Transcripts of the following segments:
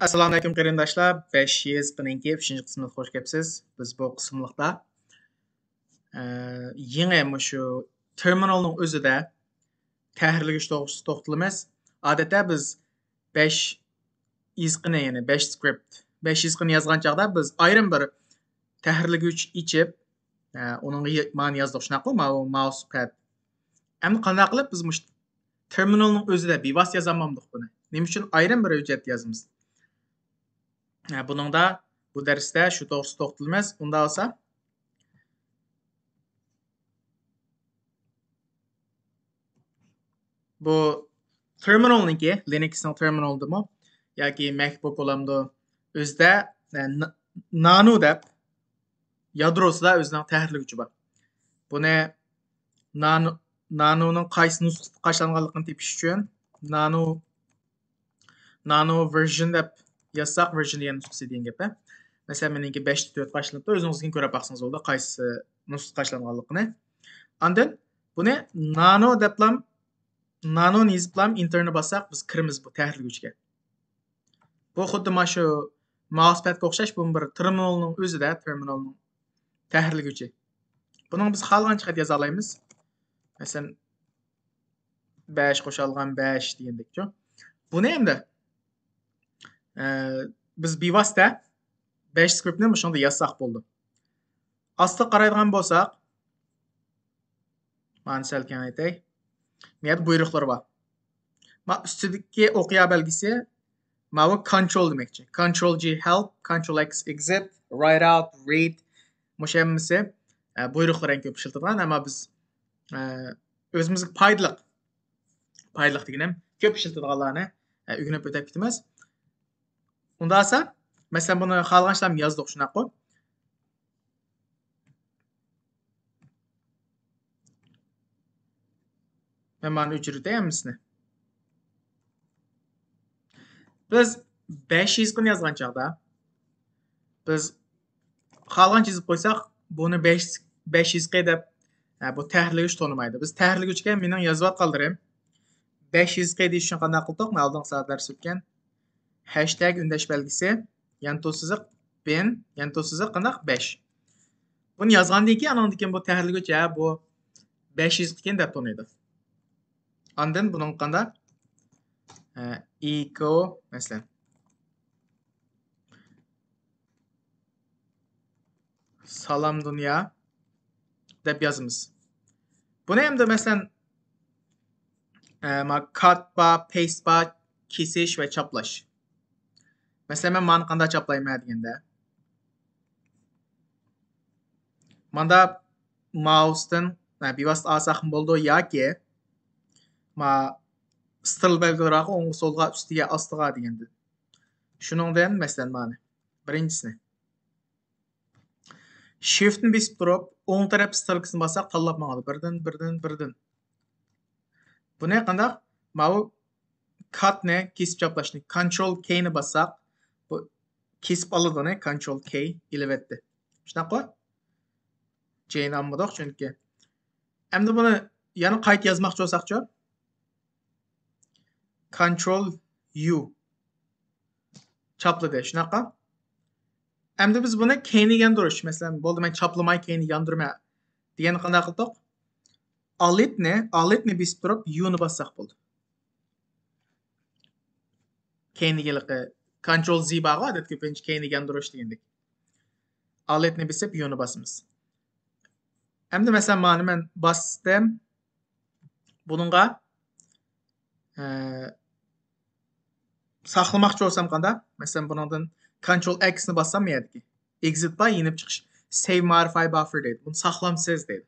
Assalomu alaykum qarindoshlar. 500-chi qismga xush kelibsiz. Biz bu qismliqda yangi shu terminalning o'zida tahrirlash to'g'risida to'xtalamiz. Odatda biz 5 izqini, ya'ni 5 script, 5 izqini yozgan chaqda biz ayrim bir tahrirlagich ichib, uning ma'ni yozdik shunaqa, mousepad. Endi qanday qilib biz mush terminalning o'zida bevosita yozolmaydik buni? Nima uchun ayrim bir hujjat yozamiz? Buningda bu darsda shu to'g'risida to'xtalamiz. Unda olsa bu terminalniki, Linux'ning terminaldimi yoki MacBook olamdi, o'zida nano deb yadrosida o'zining tahrirlaguchi bor. Buni nanoning qaysi nusxada qashlanganligini tepish uchun nano version deb yazsak, version degan nusxasi degan gap. Masalan, meniki 5.4 qashlanibdi, o'zingizga ko'rib baqsangiz bo'ldi qaysi nusxa qashlanganligini. Ondan buni nano deblam nano yoziblam interni bassak, biz kiramiz bu tahrirlaguchiga. Bu xuddi mana shu mousepadga o'xshash, bu bir terminalning o'zida, terminalning tahrirlaguchi. Buning biz xohlagancha qat yoza olamiz. Masalan 5 qo'shilgan 5 degandek-ku. Buni endi biz bevosita 5 scriptni shunda yozsak bo'ldi. Astga qaraydigan bo'lsak, mana salkam aytay. Menda buyruqlar bor. Ma ustidagi o'qiya belgisi mana control demakchi. Control G help, Control X exit, write out, read. Mushammisi buyruqlarni ko'p ishlatadigan, ammo biz o'zimizga foydali deganim ko'p ishlatadiganlarni o'rganib o'tib ketamiz. Unda esa masalan buni xohlagancha yozdik shunaqa. Men mana o'chirtayamizmi? Biz 500 qini yozgan chaqda biz xohlagancha yozib qo'ysak, buni 500 qi deb bu tahrirlagich to'nimaydi. Biz tahrirlaguchga mening yozib atqanlarim 500 qi deyish uchun qanday qildik? Men oldingi saat dars o'tgan hashtag undash belgisi yanto siziq bin yanto siziq qanday 5. Buni yozgandan keyin andan keyin bu tahrirlagich bu 500 ekan deb to'naydi. Ondan buning qanday eco masalan Salam dunyo deb yozamiz. Buni endi masalan cut bar, paste bar, kesish va choplash. Masalan, men mana qanday choplayman deganda. Manda mousedan bevosita olsak bo'ldi yoki stil belgilarga o'ng so'lga ustiga ostiga deganda. Shuningdan masalan mana birinchisini Shift'ni bosib turib, o'ng taraf stilkasini bossak tanlab mangadi. Birdan. Buni qanday? Mana cutni kesib choplashni Control K ni bossak, bu kesib oladini Control K ilaverdi. Shunaqa? Jane olmadik chunki. Endi buni yana qayta yozmoqchi bo'lsak-chi, Control U chopladi. Shunaqa? Endi biz buni K'ni yandirish, masalan, bo'ldi men choplamay K'ni yandirma degani qanday qildik? Altni bosib turib U'ni bossak bo'ldi. K'ni geliqi Control Z bag'i odat ko'pincha K'ni yandirish degandek. Altni bosib U'ni bosamiz. Endi masalan mana men bosdim. Buningga saqlamoqchi bo'lsam qanday? Masalan buningdan Control X ni bossam yerdiki. Exit bar yenib chiqish. Save modify buffer deydi. Buni saqlamsiz deydi.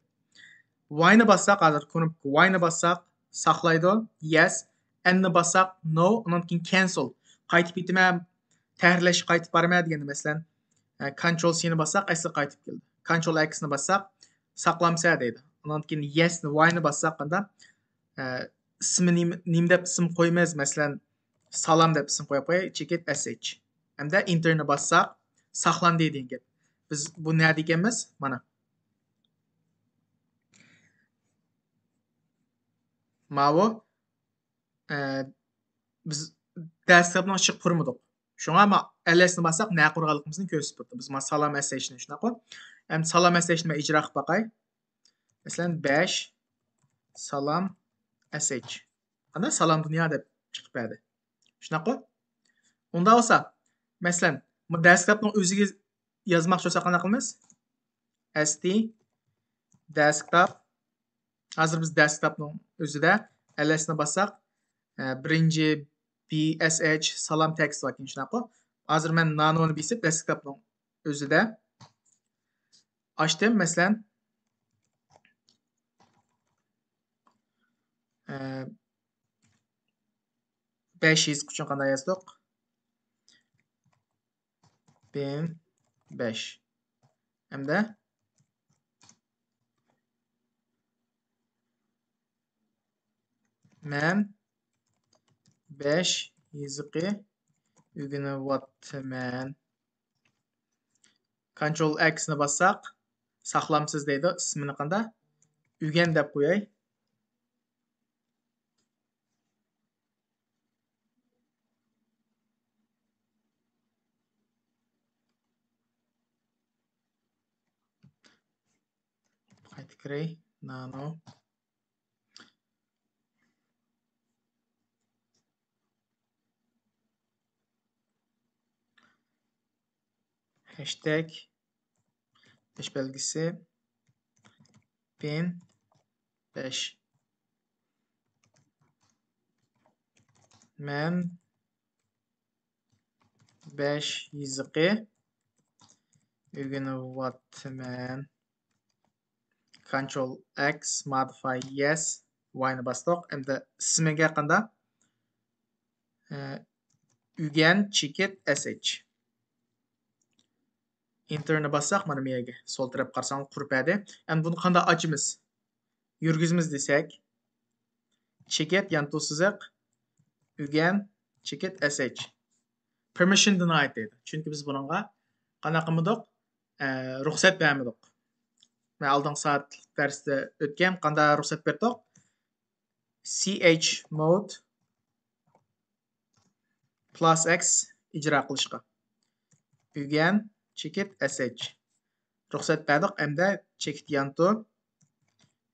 Y ni bossak hozir ko'rib Y ni bossak saqlaydi. Yes. N ni bossak no. Undan keyin cancel. Qaytib ketaman. Tahrirlash qaytib bormaydi deganda masalan Control C ni bossak asli qaytib keldi. Control X ni bossak saqlamsa deydi. Undan keyin yes ni Y ni bossak qanday? Ismini nim deb ism qo'ymaymiz. Masalan Salam deb ism qo'yib qo'y, chekit sh. Hamda interni bossak saqlandi degan gap. Biz bu nima deganmiz? Mana. Mana biz dastlabni ochiq qurmadik. Şuna ama ls-ni bassaq nə qurğanlığımızı göstərib turdu. Biz salam sh-ni şunaqa. Endi salam sh-ni mən icra qılıb baxay. Məsələn 5 salam sh. Ana salam dünya deb çıxıb bədi. Şunaqa. Onda olsa, məsələn, bu desktopның özüge yazmaq olsa qana qılmız? st desktop. Hazır biz desktopның özüdə ls-ni bassaq, birinci bsh salam text var ki, şunaqa. Hazır mən nanonu bisib desktopның özüdə açdım. Məsələn, 500 üçün qanda yazdıq. 1005. Hem de mən 5 yazıqı ügünü vatmən. Ctrl X-ni bassaq, saxlamsız deydi ismini qanda. Ügən deb qoyay. Qaytikiray, nano. Hashtag 5 belgisi 1005. Mən 5 yazıqı ügünü vatmən. Ctrl X, modify yes, y-ni bastıq. Hem de ismiga qanda ügən chekit sh. Enter'ni bassaq, mana bu yerga sol taraf qarasаңыз qurib bədi. Hem bunu qanda açımız? Yurgizimiz desək, chekit yantu sızıq, ügən chekit sh. Permission denied deydi. Çünki biz bununla qana qılmadıq, ruxsat vermədik. Mən aldığım saat dərsdə ötken qanda ruxsat verdik. chmod plus x icra qilishqa. Ügən chekit sh. Ruxsat verdik, hem de chekit yantu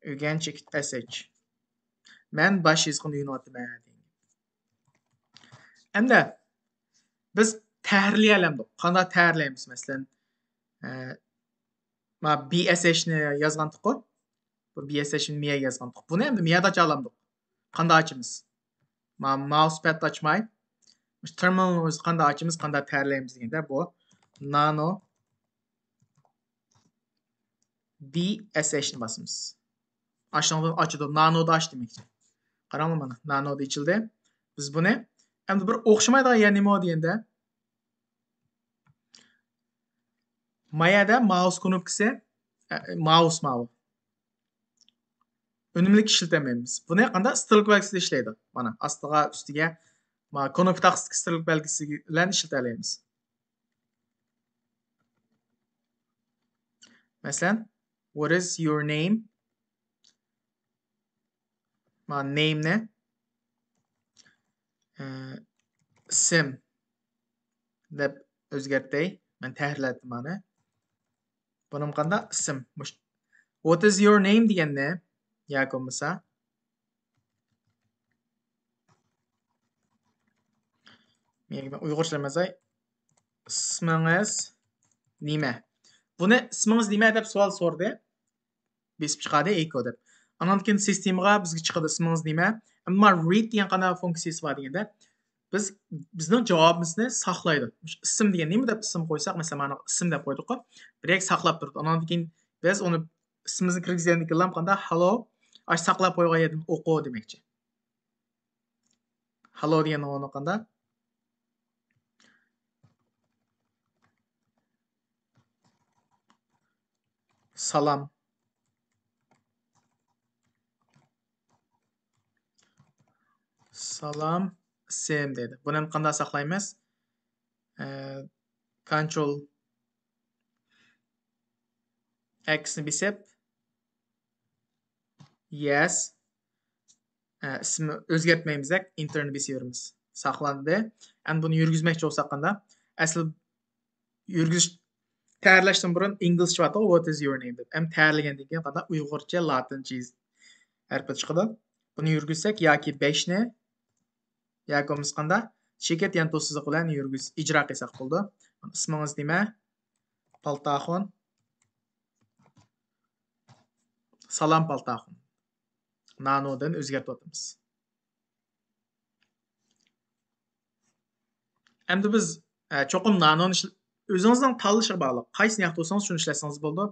ügən chekit sh. Mən baş yazğını yönətməyəm. Hem de biz təhrləyələmdik. Qanda təhrləyimiz məsələn bsh-ni yazğandık o. Bu bsh-ni miyə yazğandık. Bunu hem de miyədə açalamdık. Qanda açımız. Mousepad açmay. Terminalın özü qanda açımız, qanda tərləyimiz deyəndə bu. Nano bsh-ni basımız. Aşağıdan açıldı. Nano'da aç deməkdir. Qaranlı mana. Nano'da içildi. Biz bunu hem de bir oxşamaydı yer nima deyəndə Maya'da mouse knopkası mouse. Önümlük işletememiz. Bunu qanda stirlik belgisi işleydi. Mana astığa üstüge knopka taqsız stirlik belgisi bilen işleteleyimiz. Mesela what is your name? Name ne? Sim deb özgertey. Ben təhrlədim mana. Bunun qanda isim. What is your name diyen ne? Ya olmasa. Men Uyg'urchalamazay. İsminiz nima? Buni ismingiz nima deb savol so'rdi. Besib chiqadi echo deb. Andan keyin sistemaga bizga chiqadi ismingiz nima? Ammo read degan qanaqa funksiyasi bor deganda bizning javobimizni saqlaydi. Ism degan nima deb ism qo'ysak, masalan, mana ism deb qo'ydik-ku. Direkt saqlab turdi. Andan keyin biz uni ismimizni kirgizgandan keyin qanda hello ash saqlab qo'ygan yerdan o'qi demakchi. Hello degan o'qini qanda salam salam sim dedi. Buni ham qanday saqlaymiz? Ctrl X ni besib yes ismini o'zgartmaymiz, enterni besaveramiz. saqlandı. Endi buni yurgizmoqchi bo'lsak qanda, asl yurgizish tayyorlashdan burun inglizcha vataq what is your name deb. Hem tayyorlagandan keyin qanda uyg'urcha latincha harfi chiqadi. Buni yurgizsak yoki 5 ni yoki bo'lmasa qanda cheket yan to'siziq bilan ijro qilsak bo'ldi. Ismingiz nima? Paltaxon. Salom Paltaxon. Nanodan o'zgartiramiz. Endi biz cho'qim nanoni o'zingizning tanlashiga bog'liq. Qaysi yoqda bo'lsangiz shuni ishlasangiz bo'ldi.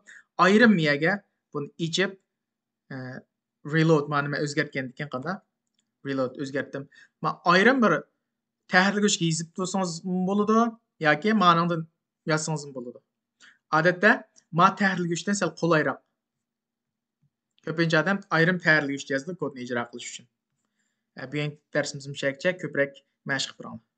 Ayrim miyaga buni ichib reload ma'ni men o'zgartgandan keyin qanda reload o'zgartdim. Men ayrim bir tahrirlashga yozib tursangiz bo'ladi yoki ma'nodan yozsangiz bo'ladi. Odatda men tahrirlashdan sal qulayroq. Ko'pincha odam ayrim tahrirlash yozdi kodni ijro qilish uchun. Bugungi darsimizning shakcha ko'proq mashq qilamiz.